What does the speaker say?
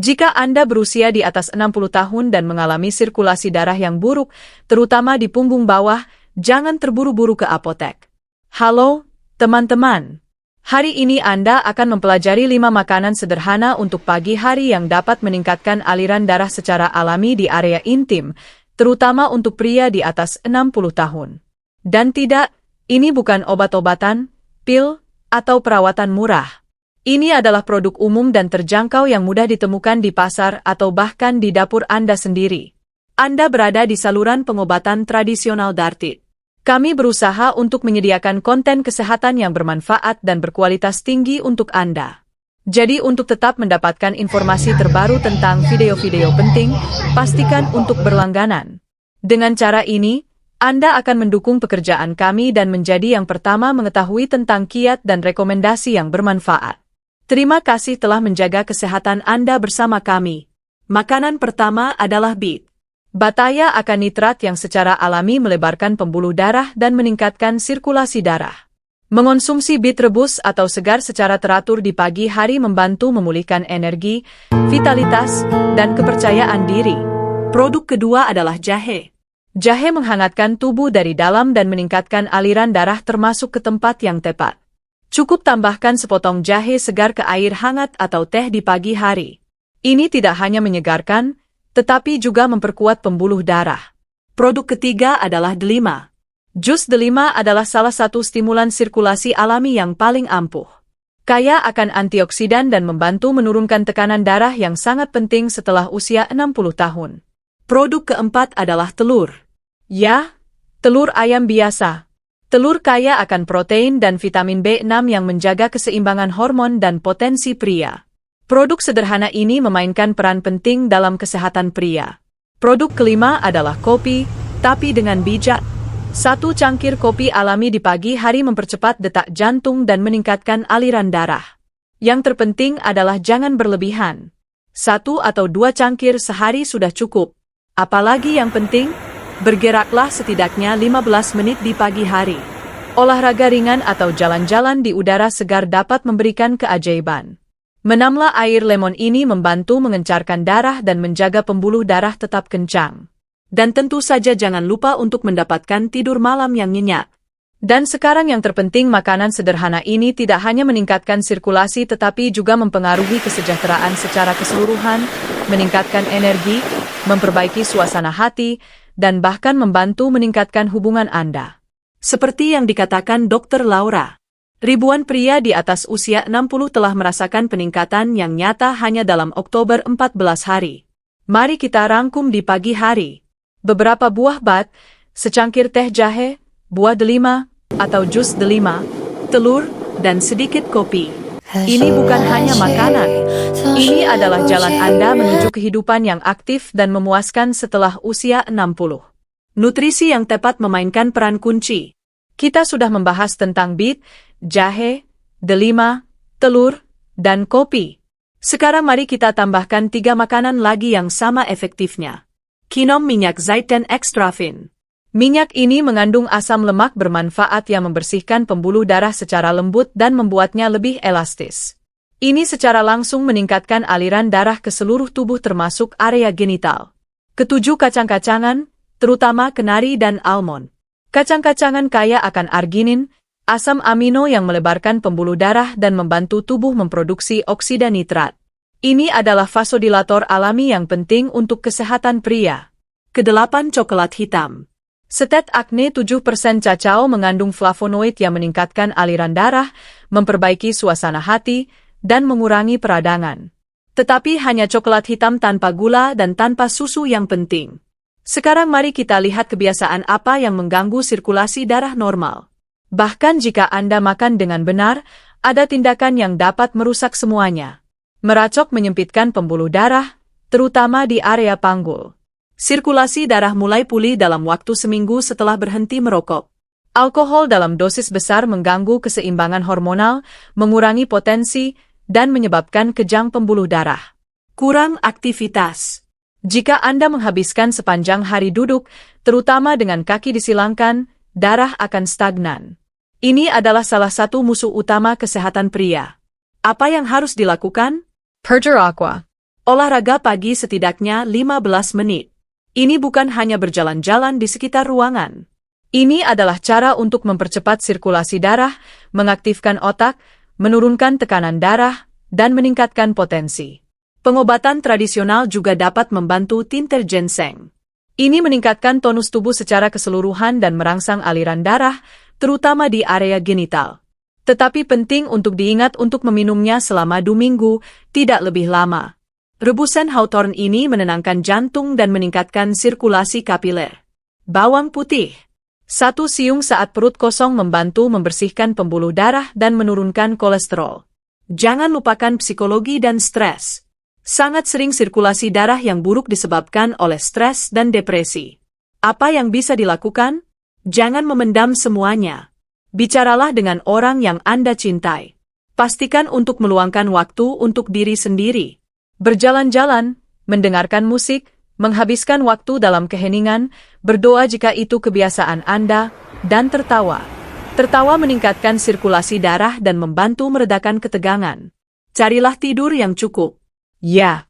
Jika Anda berusia di atas 60 tahun dan mengalami sirkulasi darah yang buruk, terutama di punggung bawah, jangan terburu-buru ke apotek. Halo, teman-teman. Hari ini Anda akan mempelajari 5 makanan sederhana untuk pagi hari yang dapat meningkatkan aliran darah secara alami di area intim, terutama untuk pria di atas 60 tahun. Dan tidak, ini bukan obat-obatan, pil, atau perawatan murah. Ini adalah produk umum dan terjangkau yang mudah ditemukan di pasar atau bahkan di dapur Anda sendiri. Anda berada di saluran pengobatan tradisional Dartit. Kami berusaha untuk menyediakan konten kesehatan yang bermanfaat dan berkualitas tinggi untuk Anda. Jadi untuk tetap mendapatkan informasi terbaru tentang video-video penting, pastikan untuk berlangganan. Dengan cara ini, Anda akan mendukung pekerjaan kami dan menjadi yang pertama mengetahui tentang kiat dan rekomendasi yang bermanfaat. Terima kasih telah menjaga kesehatan Anda bersama kami. Makanan pertama adalah beet. Bataya akan nitrat yang secara alami melebarkan pembuluh darah dan meningkatkan sirkulasi darah. Mengonsumsi beet rebus atau segar secara teratur di pagi hari membantu memulihkan energi, vitalitas, dan kepercayaan diri. Produk kedua adalah jahe. Jahe menghangatkan tubuh dari dalam dan meningkatkan aliran darah termasuk ke tempat yang tepat. Cukup tambahkan sepotong jahe segar ke air hangat atau teh di pagi hari. Ini tidak hanya menyegarkan, tetapi juga memperkuat pembuluh darah. Produk ketiga adalah delima. Jus delima adalah salah satu stimulan sirkulasi alami yang paling ampuh. Kaya akan antioksidan dan membantu menurunkan tekanan darah yang sangat penting setelah usia 60 tahun. Produk keempat adalah telur. Ya, telur ayam biasa. Telur kaya akan protein dan vitamin B6 yang menjaga keseimbangan hormon dan potensi pria. Produk sederhana ini memainkan peran penting dalam kesehatan pria. Produk kelima adalah kopi, tapi dengan bijak. 1 cangkir kopi alami di pagi hari mempercepat detak jantung dan meningkatkan aliran darah. Yang terpenting adalah jangan berlebihan. 1 atau 2 cangkir sehari sudah cukup. Apalagi yang penting, bergeraklah setidaknya 15 menit di pagi hari. Olahraga ringan atau jalan-jalan di udara segar dapat memberikan keajaiban. Menamlah air lemon ini membantu mengencarkan darah dan menjaga pembuluh darah tetap kencang. Dan tentu saja jangan lupa untuk mendapatkan tidur malam yang nyenyak. Dan sekarang yang terpenting, makanan sederhana ini tidak hanya meningkatkan sirkulasi tetapi juga mempengaruhi kesejahteraan secara keseluruhan, meningkatkan energi, memperbaiki suasana hati, dan bahkan membantu meningkatkan hubungan Anda. Seperti yang dikatakan Dr. Laura, ribuan pria di atas usia 60 telah merasakan peningkatan yang nyata hanya dalam Oktober 14 hari. Mari kita rangkum di pagi hari. Beberapa buah bat, secangkir teh jahe, buah delima, atau jus delima, telur, dan sedikit kopi. Ini bukan hanya makanan. Ini adalah jalan Anda menuju kehidupan yang aktif dan memuaskan setelah usia 60. Nutrisi yang tepat memainkan peran kunci. Kita sudah membahas tentang beet, jahe, delima, telur, dan kopi. Sekarang mari kita tambahkan 3 makanan lagi yang sama efektifnya. Kinom minyak zaitun extra fine. Minyak ini mengandung asam lemak bermanfaat yang membersihkan pembuluh darah secara lembut dan membuatnya lebih elastis. Ini secara langsung meningkatkan aliran darah ke seluruh tubuh termasuk area genital. Ketujuh, kacang-kacangan, terutama kenari dan almond. Kacang-kacangan kaya akan arginin, asam amino yang melebarkan pembuluh darah dan membantu tubuh memproduksi oksida nitrat. Ini adalah vasodilator alami yang penting untuk kesehatan pria. Kedelapan, coklat hitam. Setet akne 7% cacao mengandung flavonoid yang meningkatkan aliran darah, memperbaiki suasana hati, dan mengurangi peradangan. Tetapi hanya coklat hitam tanpa gula dan tanpa susu yang penting. Sekarang mari kita lihat kebiasaan apa yang mengganggu sirkulasi darah normal. Bahkan jika Anda makan dengan benar, ada tindakan yang dapat merusak semuanya. Meracok menyempitkan pembuluh darah, terutama di area panggul. Sirkulasi darah mulai pulih dalam waktu seminggu setelah berhenti merokok. Alkohol dalam dosis besar mengganggu keseimbangan hormonal, mengurangi potensi, dan menyebabkan kejang pembuluh darah. Kurang aktivitas. Jika Anda menghabiskan sepanjang hari duduk, terutama dengan kaki disilangkan, darah akan stagnan. Ini adalah salah satu musuh utama kesehatan pria. Apa yang harus dilakukan? Perder aqua. Olahraga pagi setidaknya 15 menit. Ini bukan hanya berjalan-jalan di sekitar ruangan. Ini adalah cara untuk mempercepat sirkulasi darah, mengaktifkan otak, menurunkan tekanan darah, dan meningkatkan potensi. Pengobatan tradisional juga dapat membantu tinter ginseng. Ini meningkatkan tonus tubuh secara keseluruhan dan merangsang aliran darah, terutama di area genital. Tetapi penting untuk diingat untuk meminumnya selama 2 minggu, tidak lebih lama. Rebusan hawthorn ini menenangkan jantung dan meningkatkan sirkulasi kapiler. Bawang putih. 1 siung saat perut kosong membantu membersihkan pembuluh darah dan menurunkan kolesterol. Jangan lupakan psikologi dan stres. Sangat sering sirkulasi darah yang buruk disebabkan oleh stres dan depresi. Apa yang bisa dilakukan? Jangan memendam semuanya. Bicaralah dengan orang yang Anda cintai. Pastikan untuk meluangkan waktu untuk diri sendiri. Berjalan-jalan, mendengarkan musik, menghabiskan waktu dalam keheningan, berdoa jika itu kebiasaan Anda, dan tertawa. Tertawa meningkatkan sirkulasi darah dan membantu meredakan ketegangan. Carilah tidur yang cukup. Ya,